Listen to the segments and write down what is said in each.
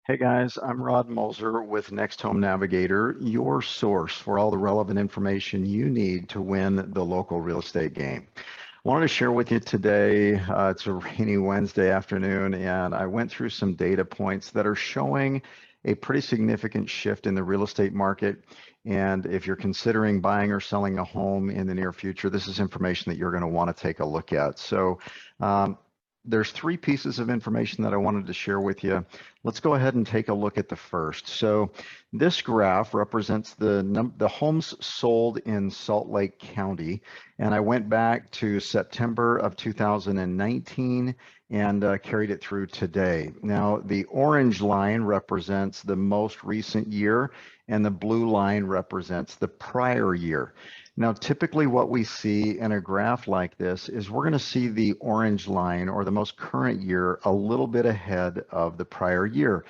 Hey guys, I'm Rod Moser with NextHome Navigator, your source for all the relevant information you need to win the local real estate game. I wanted to share with you today, it's a rainy Wednesday afternoon, and I went through some data points that are showing a pretty significant shift in the real estate market. And if you're considering buying or selling a home in the near future, this is information that you're going to want to take a look at. So there's three pieces of information that I wanted to share with you. Let's go ahead and take a look at the first. So this graph represents the homes sold in Salt Lake County, and I went back to September of 2019 and carried it through today. Now, the orange line represents the most recent year, and the blue line represents the prior year. Now, typically what we see in a graph like this is we're going to see the orange line, or the most current year, a little bit ahead of the prior year.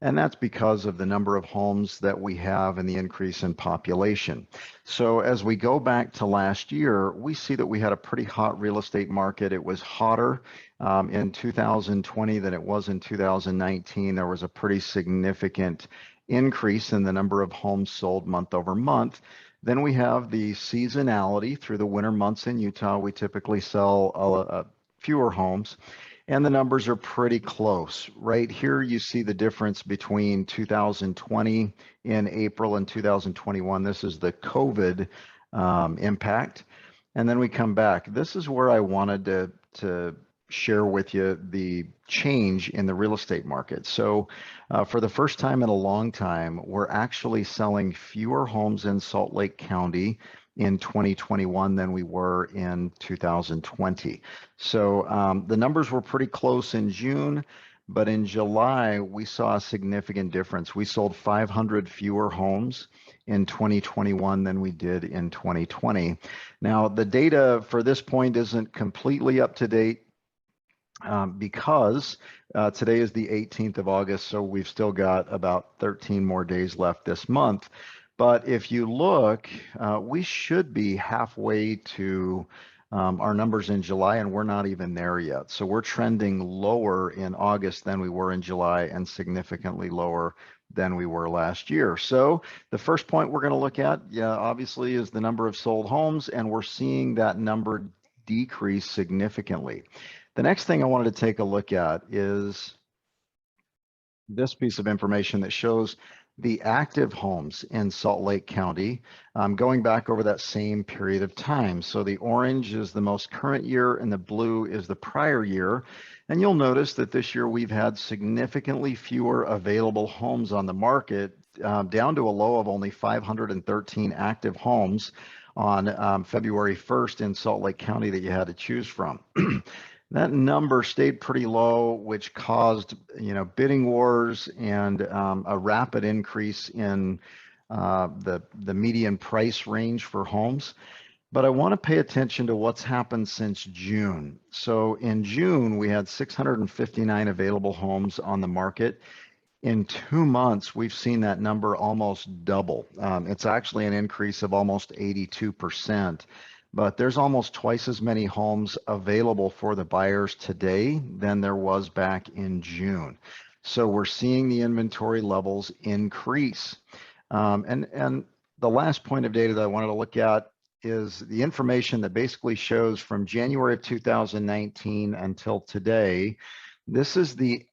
And that's because of the number of homes that we have and the increase in population. So as we go back to last year, we see that we had a pretty hot real estate market. It was hotter in 2020 than it was in 2019. There was a pretty significant increase in the number of homes sold month over month. Then we have the seasonality through the winter months in Utah. We typically sell fewer homes, and the numbers are pretty close. Right here, you see the difference between 2020 in April and 2021. This is the COVID impact. And then we come back. This is where I wanted to share with you the change in the real estate market. So for the first time in a long time, we're actually selling fewer homes in Salt Lake County in 2021 than we were in 2020. So the numbers were pretty close in June, but in July, we saw a significant difference. We sold 500 fewer homes in 2021 than we did in 2020. Now, the data for this point isn't completely up to date, because today is the 18th of August, so we've still got about 13 more days left this month. But if you look, we should be halfway to our numbers in July, and we're not even there yet. So we're trending lower in August than we were in July, and significantly lower than we were last year. So the first point we're going to look at, obviously, is the number of sold homes, and we're seeing that number decrease significantly. The next thing I wanted to take a look at is this piece of information that shows the active homes in Salt Lake County going back over that same period of time. So the orange is the most current year and the blue is the prior year. And you'll notice that this year we've had significantly fewer available homes on the market, down to a low of only 513 active homes on February 1st in Salt Lake County that you had to choose from. That number stayed pretty low, which caused, bidding wars and a rapid increase in the median price range for homes. But I want to pay attention to what's happened since June. So in June, we had 659 available homes on the market. In 2 months, we've seen that number almost double. It's actually an increase of almost 82%. But there's almost twice as many homes available for the buyers today than there was back in June. So we're seeing the inventory levels increase. And the last point of data that I wanted to look at is the information that basically shows from January of 2019 until today. This is the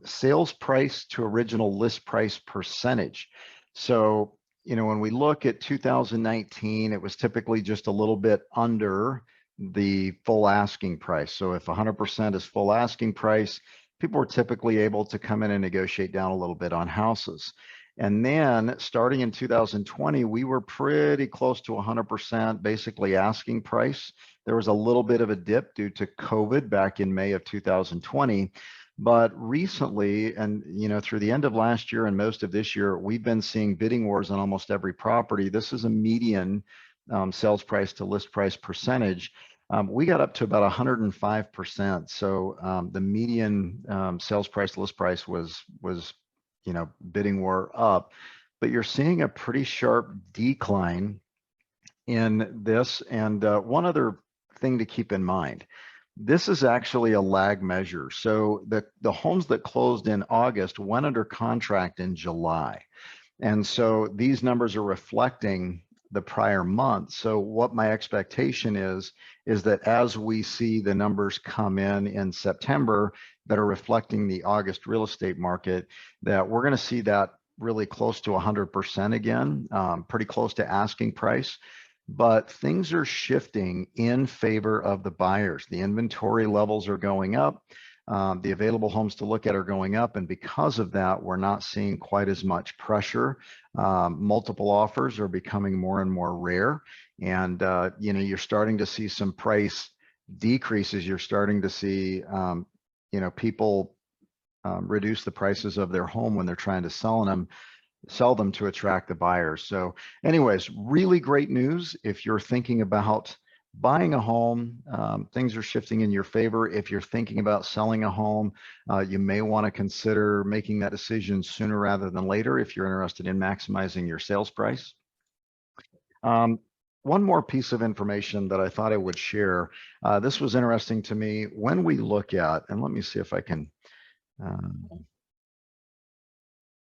sales price to original list price percentage. So when we look at 2019, it was typically just a little bit under the full asking price. So if 100% is full asking price, people were typically able to come in and negotiate down a little bit on houses. And then starting in 2020, we were pretty close to 100% basically asking price. There was a little bit of a dip due to COVID back in May of 2020. But recently, and through the end of last year and most of this year, we've been seeing bidding wars on almost every property. This is a median sales price to list price percentage. We got up to about 105%. So the median sales price to list price was bidding war up. But you're seeing a pretty sharp decline in this. And one other thing to keep in mind. This is actually a lag measure. So the homes that closed in August went under contract in July. And so these numbers are reflecting the prior month. So what my expectation is that as we see the numbers come in September that are reflecting the August real estate market, that we're going to see that really close to 100% again, pretty close to asking price. But things are shifting in favor of the buyers. The inventory levels are going up. The available homes to look at are going up, and because of that, we're not seeing quite as much pressure. Multiple offers are becoming more and more rare, and you're starting to see some price decreases. You're starting to see people reduce the prices of their home when they're trying to sell them to attract the buyers. So anyways, really great news. If you're thinking about buying a home, things are shifting in your favor. If you're thinking about selling a home, you may want to consider making that decision sooner rather than later if you're interested in maximizing your sales price. One more piece of information that I thought I would share. This was interesting to me. When we look at, and let me see if I can,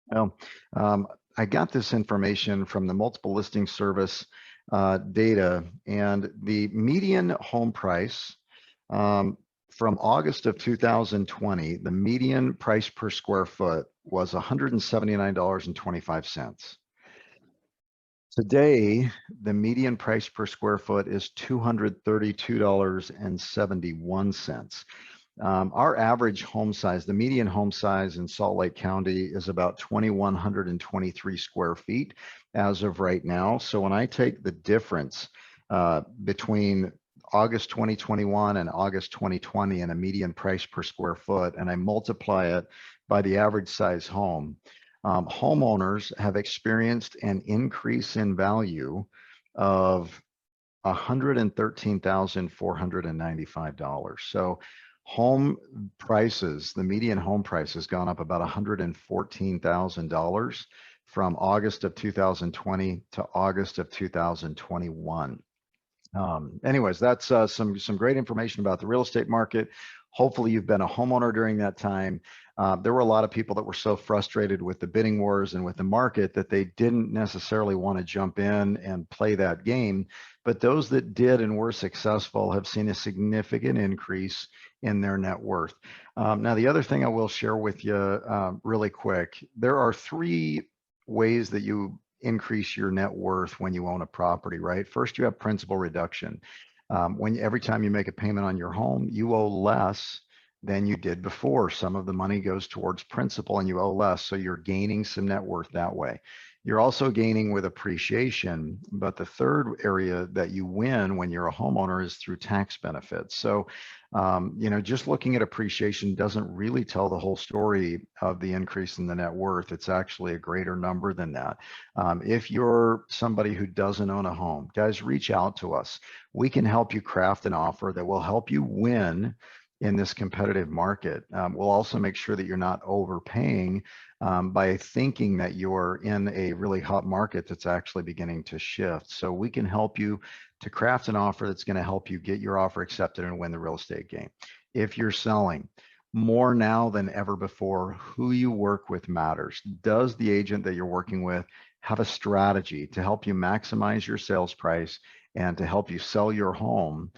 well, I got this information from the multiple listing service data, and the median home price from August of 2020, the median price per square foot was $179.25. Today, the median price per square foot is $232.71. Our average home size, the median home size in Salt Lake County is about 2,123 square feet as of right now. So when I take the difference between August 2021 and August 2020 and a median price per square foot, and I multiply it by the average size home, homeowners have experienced an increase in value of $113,495. So home prices, the median home price has gone up about $114,000 from August of 2020 to August of 2021. Anyways, that's some great information about the real estate market. Hopefully you've been a homeowner during that time. There were a lot of people that were so frustrated with the bidding wars and with the market that they didn't necessarily want to jump in and play that game. But those that did and were successful have seen a significant increase in their net worth. Now, the other thing I will share with you really quick, there are three ways that you increase your net worth when you own a property, right? First, you have principal reduction. Every time you make a payment on your home, you owe less than you did before. Some of the money goes towards principal and you owe less, so you're gaining some net worth that way. You're also gaining with appreciation, but the third area that you win when you're a homeowner is through tax benefits. So, just looking at appreciation doesn't really tell the whole story of the increase in the net worth. It's actually a greater number than that. If you're somebody who doesn't own a home, guys, reach out to us. We can help you craft an offer that will help you win in this competitive market. We'll also make sure that you're not overpaying by thinking that you're in a really hot market that's actually beginning to shift. So we can help you to craft an offer that's going to help you get your offer accepted and win the real estate game. If you're selling, more now than ever before, who you work with matters. Does the agent that you're working with have a strategy to help you maximize your sales price and to help you sell your home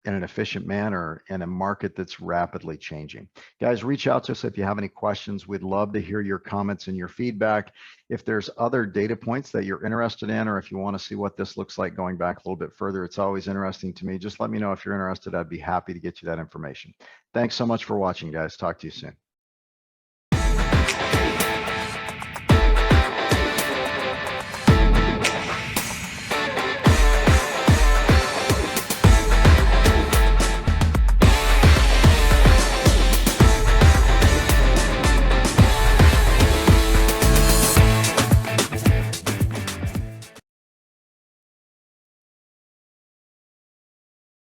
in an efficient manner in a market that's rapidly changing? Guys, reach out to us if you have any questions. We'd love to hear your comments and your feedback. If there's other data points that you're interested in, or if you want to see what this looks like going back a little bit further, it's always interesting to me. Just let me know if you're interested. I'd be happy to get you that information. Thanks so much for watching, guys. Talk to you soon.